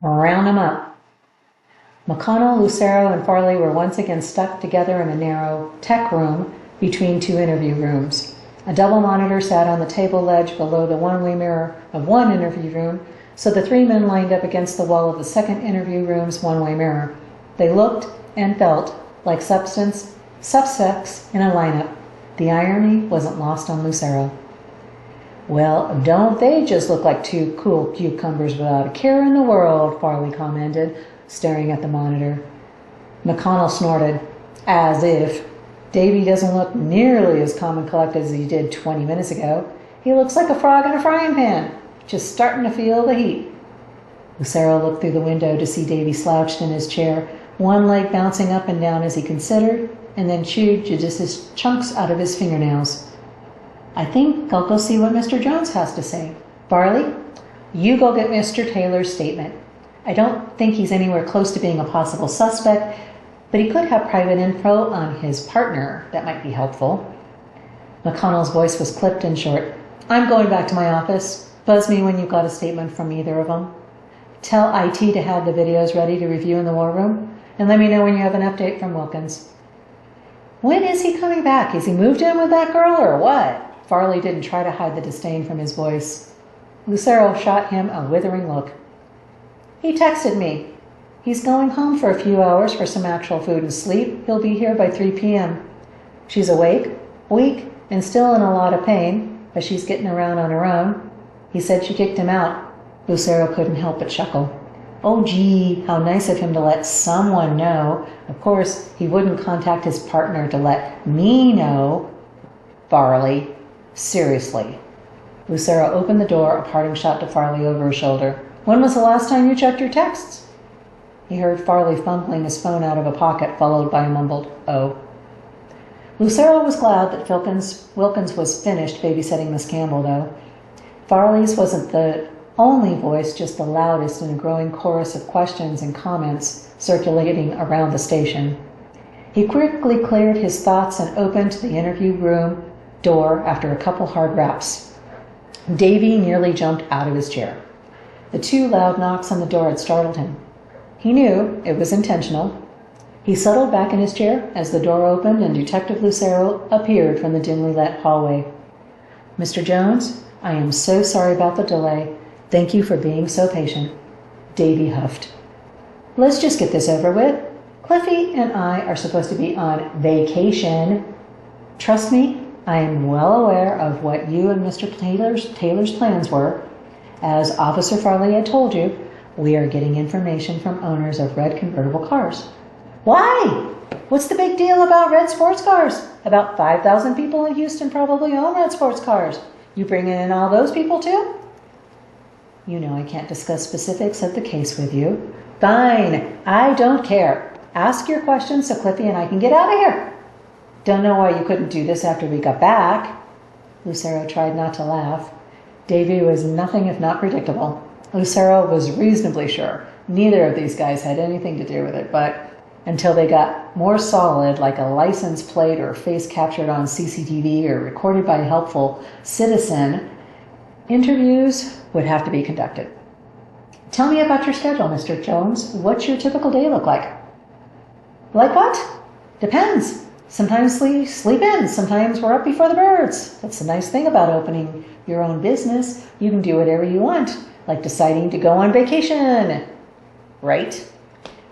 Round 'em up. McConnell, Lucero, and Farley were once again stuck together in a narrow tech room between two interview rooms. A double monitor sat on the table ledge below the one-way mirror of one interview room, so the three men lined up against the wall of the second interview room's one-way mirror. They looked and felt like suspects in a lineup. The irony wasn't lost on Lucero. "Well, don't they just look like two cool cucumbers without a care in the world," Farley commented, staring at the monitor. McConnell snorted. "As if. Davy doesn't look nearly as calm and collected as he did 20 minutes ago. He looks like a frog in a frying pan, just starting to feel the heat." Lucero looked through the window to see Davy slouched in his chair, one leg bouncing up and down as he considered, and then chewed judicious chunks out of his fingernails. "I think I'll go see what Mr. Jones has to say. Farley, you go get Mr. Taylor's statement. I don't think he's anywhere close to being a possible suspect, but he could have private info on his partner that might be helpful." McConnell's voice was clipped and short. "I'm going back to my office. Buzz me when you've got a statement from either of them. Tell IT to have the videos ready to review in the war room, and let me know when you have an update from Wilkins." "When is he coming back? Is he moved in with that girl or what?" Farley didn't try to hide the disdain from his voice. Lucero shot him a withering look. "He texted me. He's going home for a few hours for some actual food and sleep. He'll be here by 3 p.m. She's awake, weak, and still in a lot of pain, but she's getting around on her own. He said she kicked him out." Lucero couldn't help but chuckle. "Oh, gee, how nice of him to let someone know. Of course, he wouldn't contact his partner to let me know." "Farley, seriously." Lucero opened the door, a parting shot to Farley over his shoulder. "When was the last time you checked your texts?" He heard Farley fumbling his phone out of a pocket, followed by a mumbled, "Oh." Lucero was glad that Wilkins was finished babysitting Miss Campbell, though. Farley's wasn't the only voice, just the loudest in a growing chorus of questions and comments circulating around the station. He quickly cleared his thoughts and opened the interview room door after a couple hard raps. Davy nearly jumped out of his chair. The two loud knocks on the door had startled him. He knew it was intentional. He settled back in his chair as the door opened and Detective Lucero appeared from the dimly lit hallway. "Mr. Jones, I am so sorry about the delay. Thank you for being so patient." Davy huffed. "Let's just get this over with. Cliffy and I are supposed to be on vacation. Trust me, I am well aware of what you and Mr. Taylor's plans were. As Officer Farley had told you, we are getting information from owners of red convertible cars." "Why? What's the big deal about red sports cars? About 5,000 people in Houston probably own red sports cars. You bringing in all those people too?" "You know I can't discuss specifics of the case with you." "Fine, I don't care. Ask your questions so Cliffy and I can get out of here." "Don't know why you couldn't do this after we got back." Lucero tried not to laugh. Davy was nothing if not predictable. Lucero was reasonably sure neither of these guys had anything to do with it, but until they got more solid, like a license plate or face captured on CCTV or recorded by a helpful citizen, interviews would have to be conducted. "Tell me about your schedule, Mr. Jones. What's your typical day look like?" "Like what? Depends. Sometimes we sleep in, sometimes we're up before the birds. That's the nice thing about opening your own business. You can do whatever you want, like deciding to go on vacation." "Right.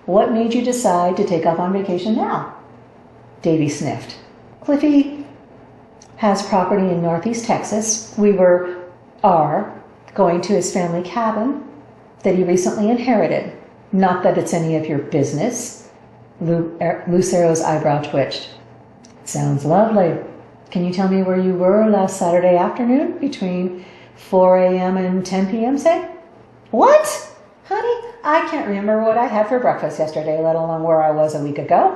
What made you decide to take off on vacation now?" Davy sniffed. "Cliffy has property in Northeast Texas. We are going to his family cabin that he recently inherited. Not that it's any of your business." Lucero's eyebrow twitched. "Sounds lovely. Can you tell me where you were last Saturday afternoon between 4 a.m. and 10 p.m., say?" "What? Honey, I can't remember what I had for breakfast yesterday, let alone where I was a week ago."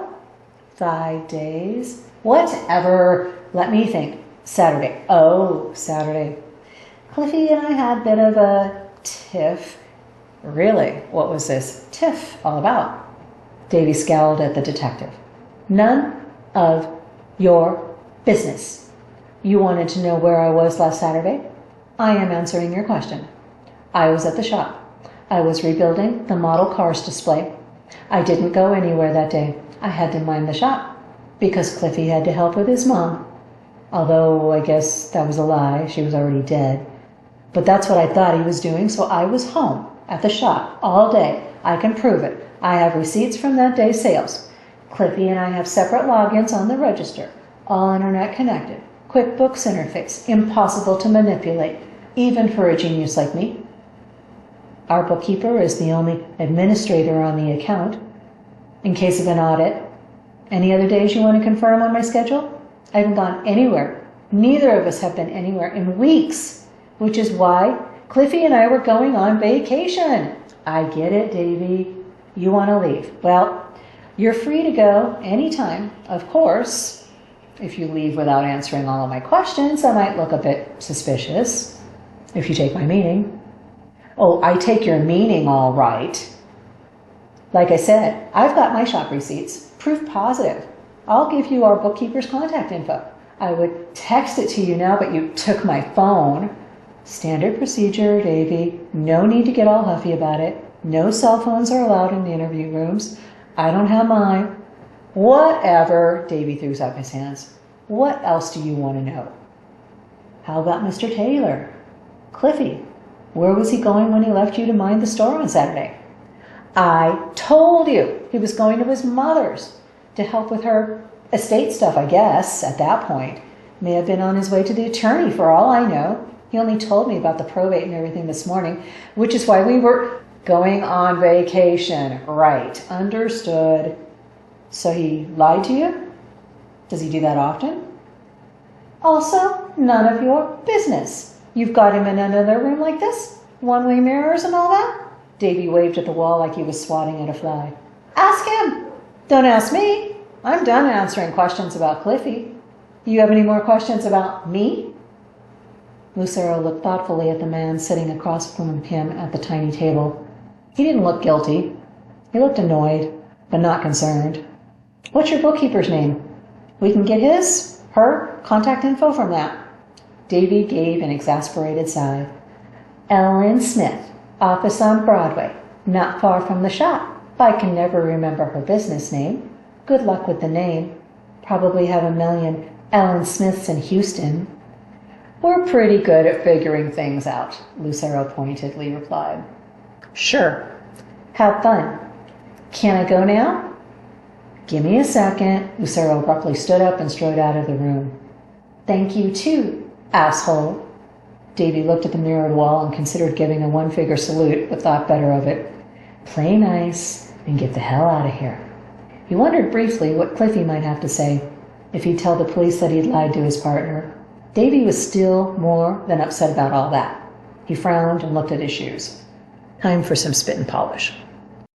5 days. Whatever. Let me think. Saturday. Oh, Saturday. Cliffy and I had a bit of a tiff. Really? What was this tiff all about? Davy scowled at the detective. "None of your business. You wanted to know where I was last Saturday? I am answering your question. I was at the shop. I was rebuilding the model cars display. I didn't go anywhere that day. I had to mind the shop because Cliffy had to help with his mom. Although I guess that was a lie. She was already dead. But that's what I thought he was doing, so I was home at the shop all day. I can prove it. I have receipts from that day's sales. Cliffy and I have separate logins on the register, all internet connected. QuickBooks interface, impossible to manipulate, even for a genius like me. Our bookkeeper is the only administrator on the account. In case of an audit, any other days you want to confirm on my schedule? I haven't gone anywhere. Neither of us have been anywhere in weeks, which is why Cliffy and I were going on vacation. I get it, Davy. You want to leave. Well, you're free to go anytime, of course. If you leave without answering all of my questions, I might look a bit suspicious. If you take my meaning. Oh, I take your meaning all right. Like I said, I've got my shop receipts. Proof positive. I'll give you our bookkeeper's contact info. I would text it to you now, but you took my phone. Standard procedure, Davy. No need to get all huffy about it. No cell phones are allowed in the interview rooms. I don't have mine. Whatever. Davy threw up his hands. What else do you want to know? How about Mr. Taylor? Cliffy, where was he going when he left you to mind the store on Saturday? I told you he was going to his mother's to help with her estate stuff, I guess, at that point. May have been on his way to the attorney for all I know. He only told me about the probate and everything this morning, which is why we were going on vacation. Right, understood. So he lied to you? Does he do that often? Also, none of your business. You've got him in another room like this? One-way mirrors and all that? Davy waved at the wall like he was swatting at a fly. Ask him. Don't ask me. I'm done answering questions about Cliffy. You have any more questions about me? Lucero looked thoughtfully at the man sitting across from him at the tiny table. He didn't look guilty. He looked annoyed, but not concerned. What's your bookkeeper's name? We can get his, her, contact info from that. Davy gave an exasperated sigh. Ellen Smith, office on Broadway, not far from the shop. I can never remember her business name. Good luck with the name. Probably have a million Ellen Smiths in Houston. We're pretty good at figuring things out, Lucero pointedly replied. Sure. Have fun. Can I go now? Give me a second. Lucero abruptly stood up and strode out of the room. Thank you too, asshole. Davy looked at the mirrored wall and considered giving a one-figure salute, but thought better of it. Play nice and get the hell out of here. He wondered briefly what Cliffy might have to say if he'd tell the police that he'd lied to his partner. Davy was still more than upset about all that. He frowned and looked at his shoes. Time for some spit and polish.